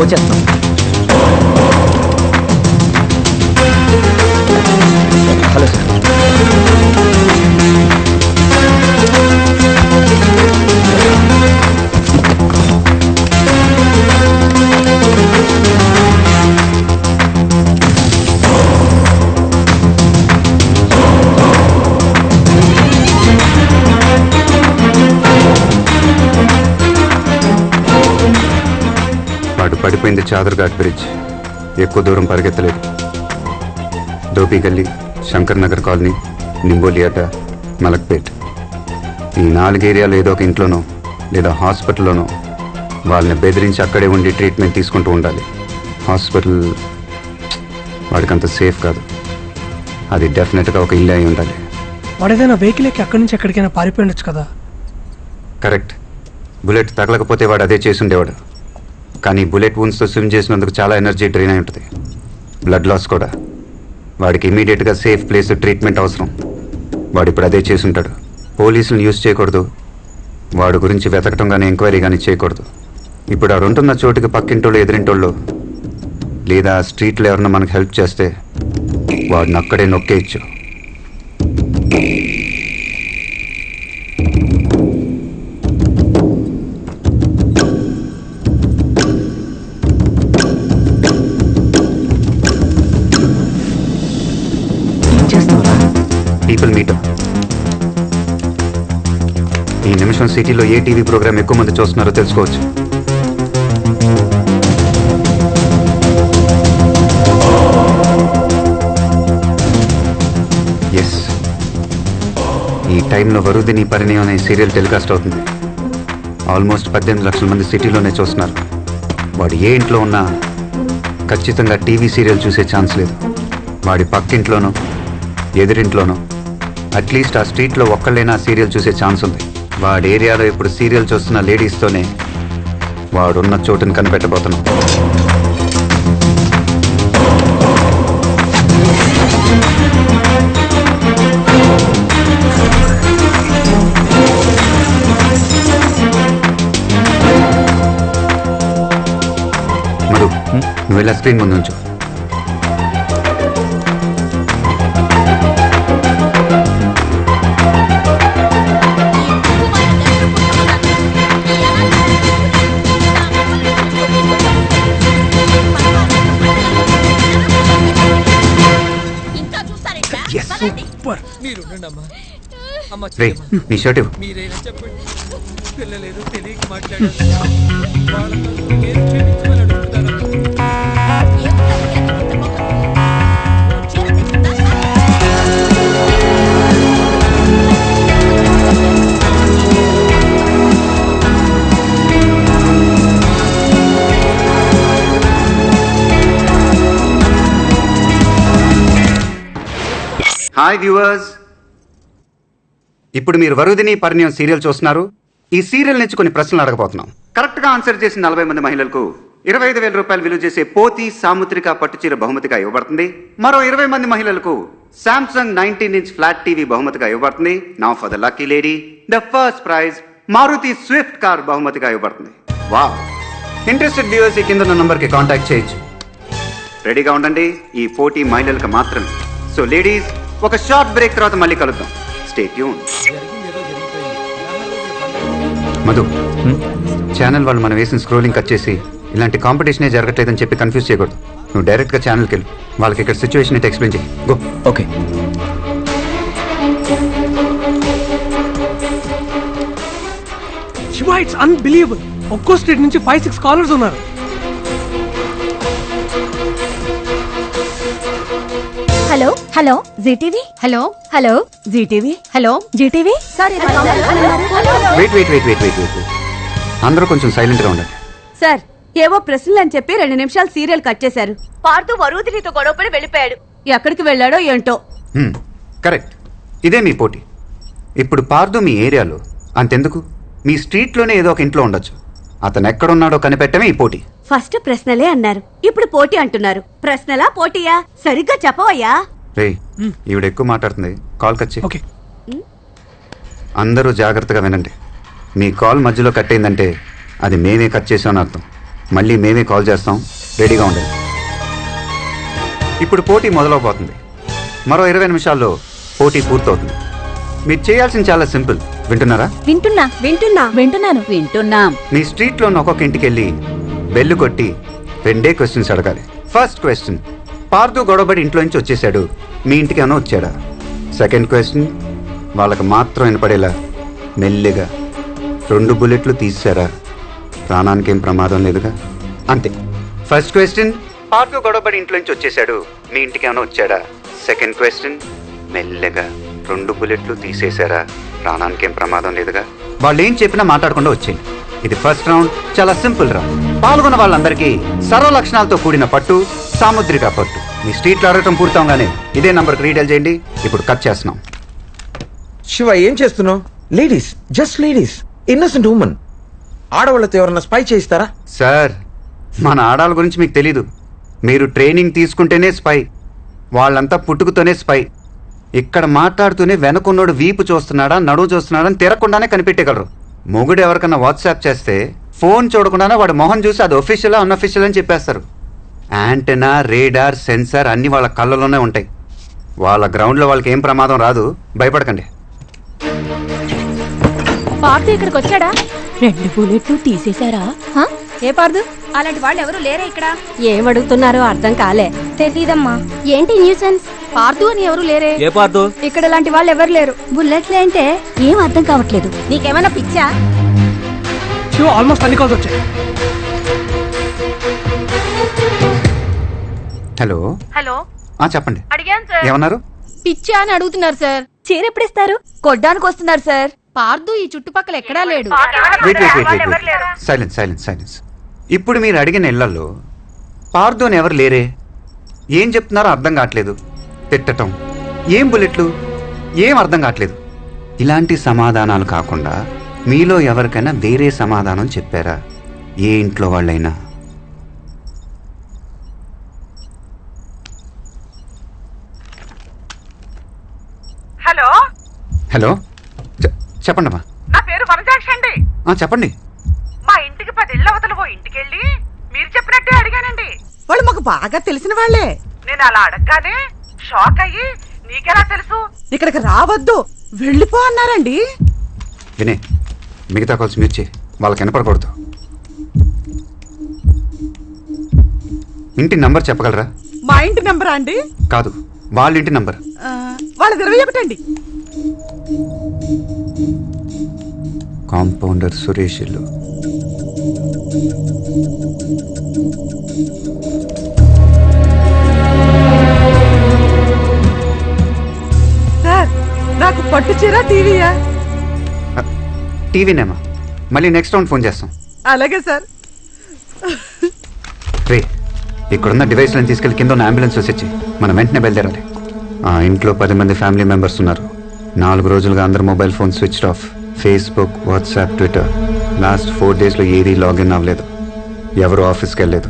వచ్చేస్తాం. Hello sir. వాడు పడిపోయింది చాదర్ఘాట్ బ్రిడ్జ్. ఎక్కువ దూరం పరిగెత్తలేదు. దోపి గల్లీ, శంకర్ నగర్ కాలనీ, నింబోలి అడ్డ, మలక్పేట్, ఈ 4 ఏరియాలో ఏదో ఒక ఇంట్లోనో లేదా హాస్పిటల్లోనో వాళ్ళని బెదిరించి అక్కడే ఉండి ట్రీట్మెంట్ తీసుకుంటూ ఉండాలి. హాస్పిటల్ వాడికంత సేఫ్ కాదు. అది డెఫినెట్గా ఒక ఇల్లు అయి ఉండాలి. వాడేదైనా వెహికల్ ఎక్కి అక్కడి నుంచి ఎక్కడికైనా పారిపోయి ఉండొచ్చు కదా. కరెక్ట్. బుల్లెట్ తగలకపోతే వాడు అదే చేసి ఉండేవాడు. కానీ బుల్లెట్ వూన్స్తో స్విమ్ చేసినందుకు చాలా ఎనర్జీ డ్రైన్ అయి ఉంటుంది. బ్లడ్ లాస్ కూడా. వాడికి ఇమీడియట్గా సేఫ్ ప్లేస్ ట్రీట్మెంట్ అవసరం. వాడు ఇప్పుడు అదే చేసుంటాడు. పోలీసులను యూజ్ చేయకూడదు. వాడు గురించి వెతకటం కానీ ఎంక్వైరీ కానీ చేయకూడదు. ఇప్పుడు ఆడు ఉంటున్న చోటుకి పక్కింటోళ్ళు, ఎదురింటోళ్ళు లేదా స్ట్రీట్లో ఎవరన్నా మనకు హెల్ప్ చేస్తే వాడిని అక్కడే నొక్కేయచ్చు. People metre. ఈ నిమిషం సిటీలో ఏ టీవీ ప్రోగ్రామ్ ఎక్కువ మంది చూస్తున్నారో తెలుసుకోవచ్చు. ఎస్, ఈ టైంలో వరుదిని పరిణయం అనే సీరియల్ టెలికాస్ట్ అవుతుంది. ఆల్మోస్ట్ 18 లక్షల మంది సిటీలోనే చూస్తున్నారు. వాడు ఏ ఇంట్లో ఉన్నా ఖచ్చితంగా టీవీ సీరియల్ చూసే ఛాన్స్ లేదు. వాడి పక్కింట్లోనో ఎదురింట్లోనో అట్లీస్ట్ ఆ స్ట్రీట్లో ఒక్కళ్ళైనా సీరియల్ చూసే ఛాన్స్ ఉంది. వాడి ఏరియాలో ఇప్పుడు సీరియల్ చూస్తున్న లేడీస్తోనే వాడున్న చోటుని కనిపెట్టబోతున్నాం. మధు, నువ్వు వెళ్ళా స్క్రీన్ ముందు ఉంచు. సూపర్. రే, నీ షర్ట్ ఇవ్వు. మీరైనా చెప్పండి. పిల్లలేదో తెలియక మాట్లాడారు. నేను క్షమించమని అడుగుతాను. హాయ్ వ్యూవర్స్, ఇప్పుడు మీరు వరుదిని పరిణయం సీరియల్ చూస్తున్నారు. ఈ సీరియల్ నుంచి కొన్ని ప్రశ్నలు అడగబోతున్నాం. కరెక్ట్గా ఆన్సర్ చేసిన 40 మంది మహిళలకు 25,000 రూపాయలు విలువ చేసే పోతి సాముద్రిక పట్టుచీర బహుమతిగా ఇవ్వబడుతుంది. మరో 20 మంది మహిళలకు శాంసంగ్ 19-inch ఫ్లాట్ టీవీ బహుమతిగా ఇవ్వబడుతుంది. Now for the lucky lady, the first prize Maruti Swift car బహుమతిగా ఇవ్వబడుతుంది. వావ్! ఇంట్రెస్టెడ్ వ్యూవర్స్ ఈ కింద ఉన్న నంబర్కి కాంటాక్ట్ చేయొచ్చు. రెడీగా ఉండండి, ఈ 40 మహిళలకు మాత్రమే. సో లేడీస్, ఒక షార్ట్ బ్రేక్ తర్వాత మళ్ళీ కలుద్దాం. Stay tune. మధు, ఛానల్ వాళ్ళు మనం వేసిన స్క్రోలింగ్ కట్ చేసి ఇలాంటి కాంపిటీషనే జరగట్లేదని చెప్పి కన్ఫ్యూజ్ చేయకూడదు. నువ్వు డైరెక్ట్గా ఛానల్కి వెళ్ళు. వాళ్ళకి ఇక్కడ సిచ్యువేషన్ అయితే ఎక్స్ప్లెయిన్ చేయి. Go. Okay. Shiva, it's unbelievable. ఒక్కో స్ట్రీట్ నుంచి 5-6 కాలర్స్ ఉన్నారు. Hello hello Zee TV. Hello hello Zee TV. Hello Zee TV. Sorry, wait. అందరూ కొంచెం సైలెంట్గా ఉండండి. సార్, ఏవో ప్రశ్నలు అని చెప్పి 2 నిమిషాలు సీరియల్ కట్ చేశారు. పార్తూ వరుదినితో గొడవపడి వెళ్ళిపోయాడు. ఎక్కడికి వెళ్ళాడో ఏంటో. కరెక్ట్. ఇదే మీ పోటీ. ఇప్పుడు పార్దు మీ ఏరియాలో, అంతెందుకు మీ స్ట్రీట్లోనే ఏదో ఒక ఇంట్లో ఉండొచ్చు. అతను ఎక్కడున్నాడో కనిపెట్టమే ఈ పోటీ. ఫస్ట్ ప్రశ్నలే అన్నారు, ఇప్పుడు పోటీ అంటున్నారు. ప్రశ్నలా పోటీయా? సరిగ్గా చెప్పవయ్యా. రే, ఈవిడ ఎక్కువ మాట్లాడుతుంది. కాల్ కట్ చేయి. ఓకే. అందరూ జాగ్రత్తగా వినండి. మీ కాల్ మధ్యలో కట్ అయిందంటే అది మేమే కట్ చేసామని అర్థం. మళ్ళీ మేమే కాల్ చేస్తాం, రెడీగా ఉండండి. ఇప్పుడు పోటీ మొదలవబోతుంది. మరో 20 నిమిషాల్లో పోటీ పూర్తవుతుంది. మీరు చేయాల్సింది చాలా సింపుల్. వింటున్నారా? వింటున్నాం. మీ స్ట్రీట్లో ఉన్న ఒక్కొక్క ఇంటికి వెళ్ళి బెల్లు కొట్టి 2 క్వశ్చన్స్ అడగాలి. ఫస్ట్ క్వశ్చన్, పార్దు గొడవబడి ఇంట్లో నుంచి వచ్చేసాడు, మీ ఇంటికి ఏమైనా వచ్చాడా? సెకండ్ క్వశ్చన్, వాళ్ళకి మాత్రం వినపడేలా మెల్లిగా 2 బుల్లెట్లు తీసారా? ప్రాణానికి ఏం ప్రమాదం లేదుగా? అంతే. ఫస్ట్ క్వశ్చన్, పార్దు గొడవబడి ఇంట్లో నుంచి వచ్చేసాడు, మీ ఇంటికి ఏమైనా వచ్చాడా? సెకండ్ క్వశ్చన్, మెల్లగా 2 బుల్లెట్లు తీసేశారా? ప్రాణానికి ఏం ప్రమాదం లేదుగా? వాళ్ళు ఏం చెప్పినా మాట్లాడకుండా వచ్చేయండి. ఇది ఫస్ట్ రౌండ్, చాలా సింపుల్ రౌండ్. పాల్గొన్న వాళ్ళందరికీ సర్వ లక్షణాలతో కూడిన పట్టు, సాముద్రిక పట్టు. మీ స్ట్రీట్లో అడగటం పూర్తవగానే ఇదే నంబర్కి రీడైల్ చేయండి. ఇప్పుడు కట్ చేస్తున్నాం. శివ, ఏం చేస్తున్నావు? Ladies, just ladies, innocent women. ఆడవాళ్ళతో ఎవరన్నా స్పై చేయిస్తారా? సార్, మన ఆడాల గురించి మీకు తెలీదు. మీరు ట్రైనింగ్ తీసుకుంటేనే స్పై. వాళ్ళంతా పుట్టుకతోనే స్పై. ఇక్కడ మాట్లాడుతూనే వెనకున్నోడు వీపు చూస్తున్నాడా నడువు చూస్తున్నాడా అని తిరగకుండానే కనిపెట్టగలరు. మొగుడు ఎవరికన్నా వాట్సాప్ చేస్తే ఫోన్ చూడకుండానే వాడు మొహం చూసి అది ఒఫీషియలా అన్అఫీషియల్ అని చెప్పేస్తారు. యాంటెనా, రేడార్, సెన్సార్ అన్నీ వాళ్ళ కళ్ళలోనే ఉంటాయి. వాళ్ళ గ్రౌండ్లో వాళ్ళకి ఏం ప్రమాదం రాదు, భయపడకండి. పార్దు ఇక్కడికి వచ్చాడా? 2 బుల్లెట్లు తీసేశారా? ఏ పార్దు? అలాంటి వాళ్ళు ఎవరు లేరా ఇక్కడ? ఏమడుగుతున్నారో అర్థం కాలే. తెలీదమ్మా. ఏంటి న్యూసెన్స్? పార్దు అని ఎవరు లేరే? ఏ పార్దు? ఇక్కడ ఇలాంటి వాళ్ళు ఎవరు లేరు. బుల్లెట్లే అంటే ఏం అర్థం కావట్లేదు. నీకేమైనా పిచ్చా? శివ, ఆల్మోస్ట్ అన్ని కాల్స్ వచ్చాయి. హలో హలో, చెప్పండి. అడిగాను సార్. ఏమన్నారు? పిచ్చా అని అడుగుతున్నారు సార్. చీర ఎప్పుడు ఇస్తారు? కొడ్డానికి వస్తున్నారు సార్. పార్దు ఈ చుట్టుపక్కల ఎక్కడా లేడు. సైలెన్స్. ఇప్పుడు మీరు అడిగిన ఇళ్లలో పార్దు అని ఎవరు లేరే? ఏం చెప్తున్నారో అర్థం కావట్లేదు. తిట్టటం, ఏం బుల్లెట్లు, ఏం అర్థం కావట్లేదు. ఇలాంటి సమాధానాలు కాకుండా మీలో ఎవరికైనా వేరే సమాధానం చెప్పారా? ఏ ఇంట్లో వాళ్ళైనా? హలో, చెప్పండమ్మా. నా పేరు వనజాక్షి అండి. చెప్పండి. మా ఇంటికి 10 ఇళ్ళ అవతల ఓ ఇంటికెళ్ళి మీరు చెప్పినట్టే అడిగానండి. వాళ్ళు మాకు బాగా తెలిసిన వాళ్ళే. నేను అలా అడగగానే షాక్ అయ్యి నీకెలా తెలుసు? ఇక్కడికి రావద్దు, వెళ్ళిపో అన్నారండి. వినే, మిగతా కాల్స్ మీరు చేయి, వాళ్ళకి వినపడకూడదు. ఇంటి నంబర్ చెప్పగలరా? మా ఇంటి నెంబరా అండి? కాదు, వాళ్ళ ఇంటి నంబర్. వాళ్ళది 21 అండి. కాంపౌండర్ సురేష్ ఇల్లు. సార్, నాకు పట్టు చీర టీవీయా? టీవీనేమా? మళ్ళీ నెక్స్ట్ రౌండ్ ఫోన్ చేస్తాం. అలాగే సార్. రే, ఇక్కడున్న డివైస్లను తీసుకెళ్లి కింద ఉన్న అంబులెన్స్ వచ్చి మనం వెంటనే బయలుదేరాలి. ఆ ఇంట్లో 10 మంది ఫ్యామిలీ మెంబర్స్ ఉన్నారు. 4 రోజులుగా అందరు mobile phone switch off. Facebook, WhatsApp, Twitter. Last 4 డేస్లో ఏదీ లాగిన్ అవ్వలేదు. ఎవరు ఆఫీస్కి వెళ్ళలేదు.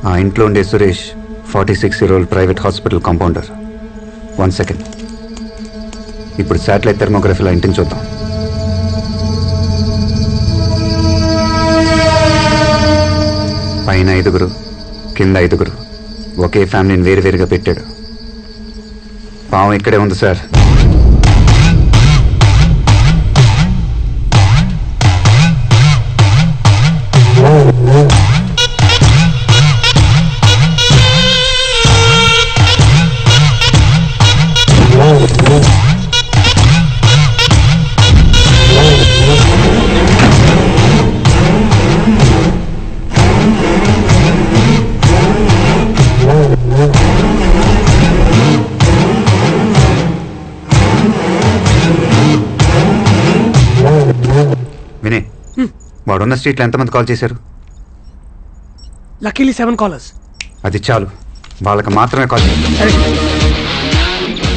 ఆ ఇంట్లో ఉండే Suresh 46-year-old private hospital compounder. 1 second. ఇప్పుడు శాటిలైట్ థెర్మోగ్రఫీలో ఇంటిని చూద్దాం. పైన 5, కింద 5. ఒకే ఫ్యామిలీని వేరువేరుగా పెట్టాడు. పావం ఇక్కడే ఉంది సార్. వినే, వాడున్న స్ట్రీట్లో ఎంతమంది కాల్ చేశారు? Luckily 7 callers. అది చాలు, వాళ్ళకి మాత్రమే కాల్ చేయండి. సరే.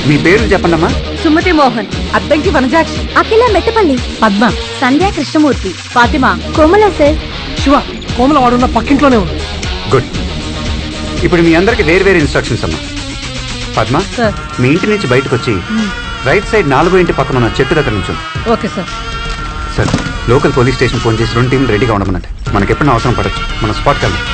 మీ పేర్లు చెప్పండమ్మా. సుమతి మోహన్, అద్దంకి వనజాక్షి, అఖిల మెట్టపల్లి, పద్మ, సంధ్యా కృష్ణమూర్తి, ఫాతిమా, కోమల సార్. శివ, కోమల వాడున్న పక్కింట్లోనే ఉంది. గుడ్. ఇప్పుడు మీ అందరికి వేరు ఇన్స్ట్రక్షన్స్ అమ్మా. పద్మ, సార్. మీ ఇంటి నుంచి బయటకు వచ్చి రైట్ సైడ్ 4వ ఇంటి పక్కన ఉన్న చెట్టు దగ్గర నుంచి. Okay sir. Sir, local police station phone చేసి 2 టీంలు రెడీగా ఉండమన్నట్టు. మనకి ఎప్పుడైనా అవసరం పడచ్చు. మనం స్పాట్కి వెళ్దాం.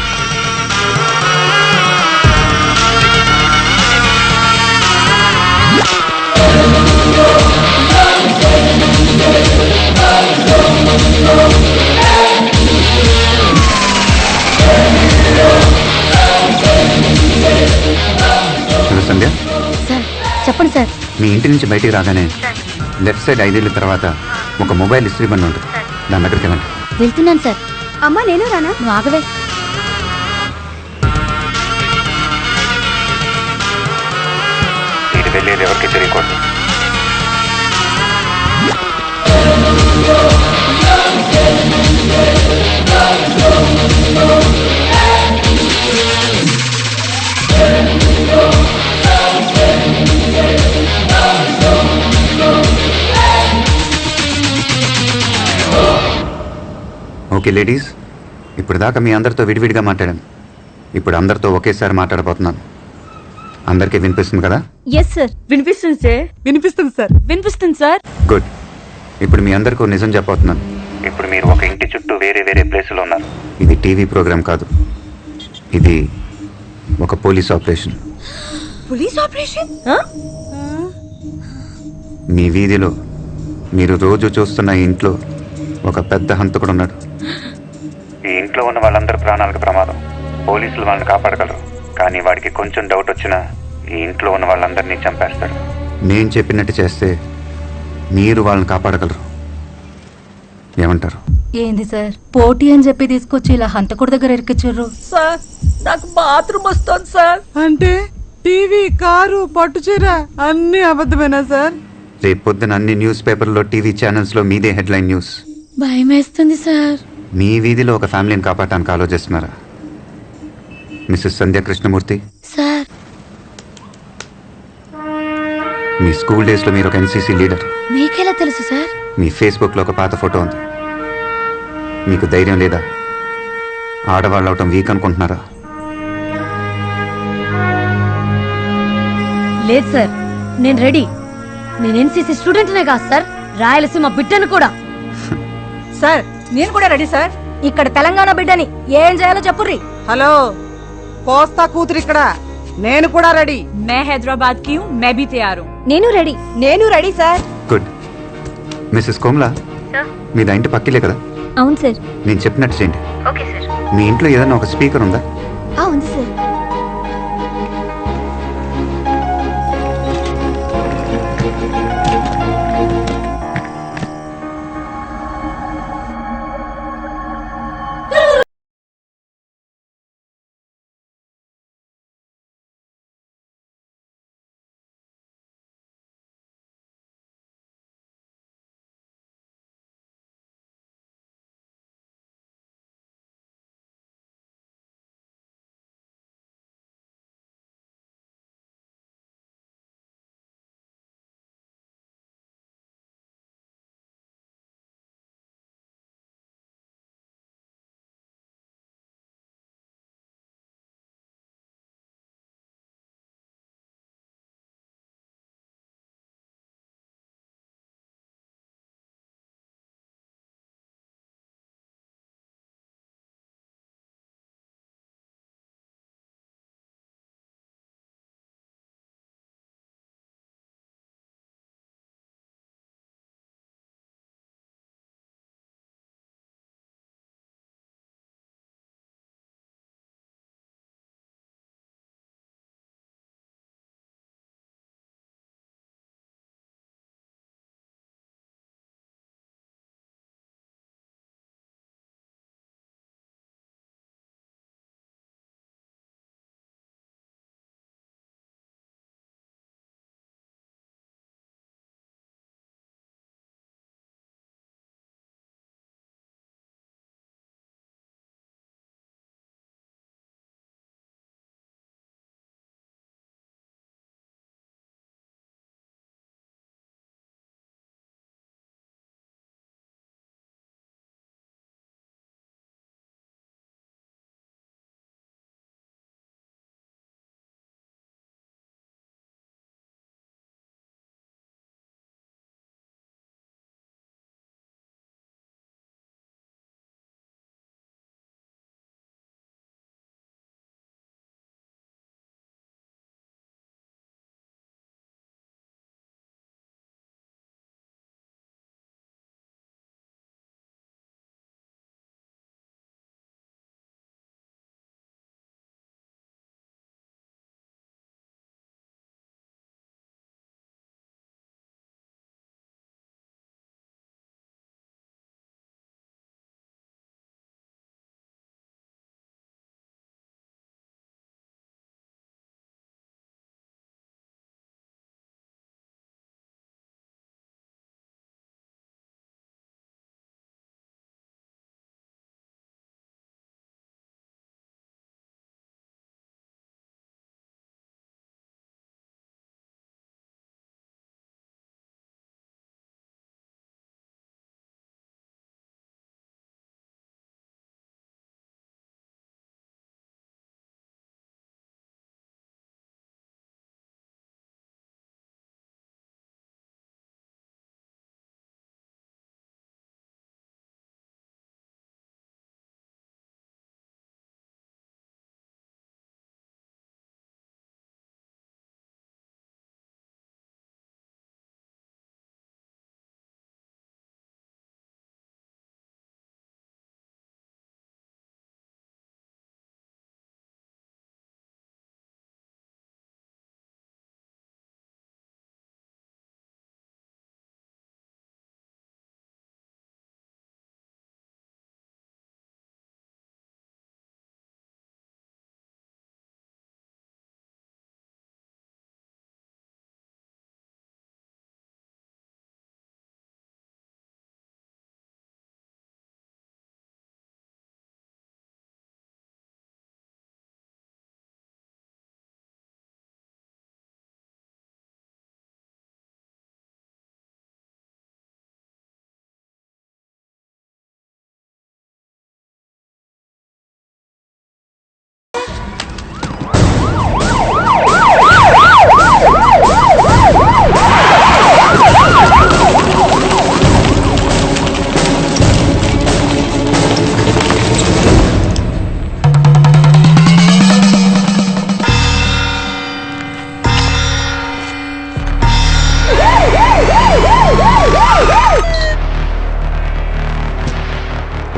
హలో సంధ్య, సార్ చెప్పండి సార్. మీ ఇంటి నుంచి బయటికి రాగానే లెఫ్ట్ సైడ్ 5 ఏళ్ళ తర్వాత ఒక మొబైల్ ఇస్త్రీ బండి ఉంటుంది. దాని దగ్గరికి వెళ్ళండి. వెళ్తున్నాను సార్. అమ్మా నేను రానా? నువ్వు ఆగవే. మీరు వెళ్ళేది ఎవరికి తెలియకూడదు. ఓకే లేడీస్, ఇప్పుడు దాకా మీ అందరితో విడివిడిగా మాట్లాడాను. ఇప్పుడు అందరితో ఒకేసారి మాట్లాడబోతున్నాను. అందరికీ వినిపిస్తుంది కదా? Yes sir. వినిపిస్తుంది సార్. వినిపిస్తుంది సార్. వినిపిస్తుంది సార్. గుడ్. ఇప్పుడు మీ అందరికీ నిజం చెప్పబోతున్నాను. ఇప్పుడు మీరు ఒక ఇంటి చుట్టూ వేరే వేరే ప్లేసులో ఉన్నారు. ఇది టీవీ ప్రోగ్రామ్ కాదు, ఇది ఒక పోలీస్ ఆపరేషన్. Police operation? మీ వీధిలో మీరు రోజు చూస్తున్న ఈ ఇంట్లో ఒక పెద్ద హంతకుడు ఉన్నాడు. ఈ ఇంట్లో ఉన్న వాళ్ళందరి ప్రాణాలకు ప్రమాదం. పోలీసులు వాళ్ళని కాపాడగలరు, కానీ వాడికి కొంచెం డౌట్ వచ్చినా ఈ ఇంట్లో ఉన్న వాళ్ళందరినీ చంపేస్తాడు. నేను చెప్పినట్టు చేస్తే మీరు వాళ్ళని కాపాడగలరు. ఏమంటారు? ఏంది సార్, పోటీ అని చెప్పి తీసుకొచ్చి ఇలా హంతకుడి దగ్గర ఇరికిచ్చారు. సార్ నాకు బాత్రూమ్ వస్తుంది సార్. అంటే టీవీ, కారు, పట్టు చీర అన్ని అబద్ధమేనా సార్? రేపు పొద్దున అన్ని న్యూస్ పేపర్లో, టీవీ ఛానల్స్లో మీదే హెడ్లైన్ న్యూస్. భయం వేస్తుంది సార్. మీ వీధిలో ఒక ఫ్యామిలీని కాపాడటానికి ఆలోచిస్తున్నారా మిస్సెస్ సంధ్య కృష్ణమూర్తి? సార్ మీ స్కూల్ డేస్లో మీరు ఒక ఎన్సీసీ లీడర్. మీకెలా తెలుసు సార్? మీ ఫేస్బుక్లో ఒక పాత ఫోటో ఉంది. మీకు ధైర్యం లేదా? ఆడవాళ్ళు అవటం వీక్ అనుకుంటున్నారా? లేదు సార్, నేను రెడీ. నేను ఎన్సీసీ స్టూడెంట్నే కాదు సార్, రాయలసీమ బిడ్డను కూడా. సార్ నేను కూడా రెడీ సార్. ఇక్కడ తెలంగాణ బిడ్డని ఏం చేయాలో చెప్పుర్రి. హలో, కోస్తా కూతురు ఇక్కడ. నేను కూడా రెడీ. मैं हैदराबाद की हूँ, मैं भी तैयार हूँ. నేను రెడీ. నేను ready sir. Good. Mrs Komla, మీది ఆ ఇంటి పక్కిలే కదా? అవును సార్. నేను చెప్పినట్టు చేయండి. మీ ఇంట్లో ఏదైనా ఒక స్పీకర్ ఉందా? ఉంది సార్.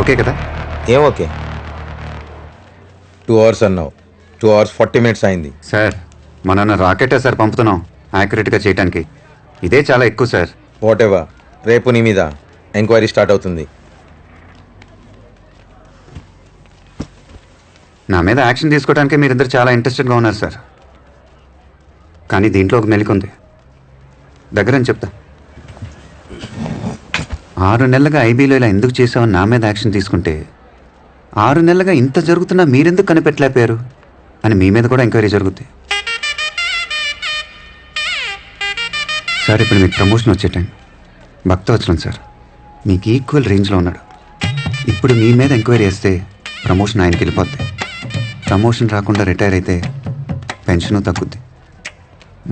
ఓకే కదా? ఏం ఓకే? 2 hours అన్నావు, 2 hours 40 minutes అయింది. సార్ మన రాకెటే సార్ పంపుతున్నాం యాక్యురేట్గా చేయడానికి. ఇదే చాలా ఎక్కువ సార్. వాట్ ఎవర్, రేపు నీ మీద ఎంక్వైరీ స్టార్ట్ అవుతుంది. నా మీద యాక్షన్ తీసుకోవడానికి మీరిద్దరు చాలా ఇంట్రెస్టెడ్గా ఉన్నారు సార్. కానీ దీంట్లో ఒక మెలిక ఉంది. దగ్గరని చెప్తా. 6 నెలలుగా ఐబీలో ఇలా ఎందుకు చేసావని నా మీద యాక్షన్ తీసుకుంటే 6 నెలలుగా ఇంత జరుగుతున్నా మీరెందుకు కనిపెట్టలేకపోయారు అని మీ మీద కూడా ఎంక్వైరీ జరుగుద్ది. సార్ ఇప్పుడు మీకు ప్రమోషన్ వచ్చే టైం. భక్తవత్సలం సార్ మీకు ఈక్వల్ రేంజ్లో ఉన్నాడు. ఇప్పుడు మీ మీద ఎంక్వైరీ చేస్తే ప్రమోషన్ ఆయనకి వెళ్ళిపోద్ది. ప్రమోషన్ రాకుండా రిటైర్ అయితే పెన్షను తగ్గుద్ది.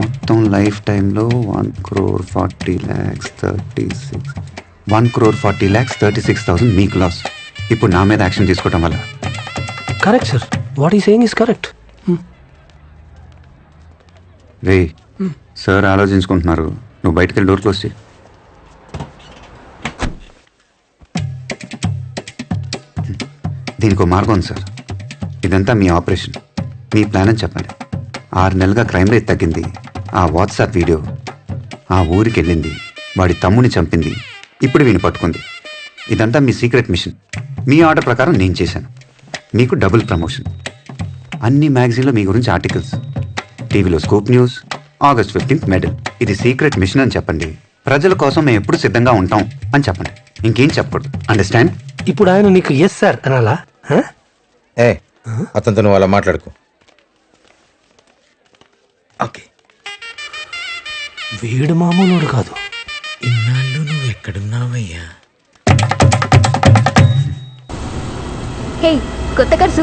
మొత్తం లైఫ్ టైంలో 1,40,36,1,40,36,000 మీకు లాస్. ఇప్పుడు నా మీద యాక్షన్ తీసుకోవడం వల్ల. Correct sir, what he saying is correct. రే సార్ ఆలోచించుకుంటున్నారు, నువ్వు బయటకు వెళ్ళి డోర్ క్లోజ్ చేయి. దీనికి ఒక మార్గం ఉంది సార్. ఇదంతా మీ ఆపరేషన్, మీ ప్లాన్ అని చెప్పాలి. 6 నెలలుగా క్రైమ్ రేట్ తగ్గింది. ఆ వాట్సాప్ వీడియో ఆ ఊరికి వెళ్ళింది, వాడి తమ్ముని చంపింది, ఇప్పుడు వీని పట్టుకుంది. ఇదంతా మీ సీక్రెట్ మిషన్. మీ ఆర్డర్ ప్రకారం నేను చేశాను. మీకు డబుల్ ప్రమోషన్. అన్ని మ్యాగజైన్లో మీ గురించి ఆర్టికల్స్, టీవీలో scoop news, August 15th medal. ఇది సీక్రెట్ మిషన్ అని చెప్పండి. ప్రజల కోసం మేము ఎప్పుడు సిద్ధంగా ఉంటాం అని చెప్పండి. ఇంకేం చెప్పకూడదు. అండర్స్టాండ్? ఇప్పుడు ఆయన నీకు ఎస్ సార్ అనాలా? ఏ అతనితో నువ్వు అలా మాట్లాడుకో. ఓకే, వీడు మామూలుడు కాదు. ఇన్నాళ్ళు నువ్వు ఎక్కడున్నావయ్యా? హే, కొత్త కార్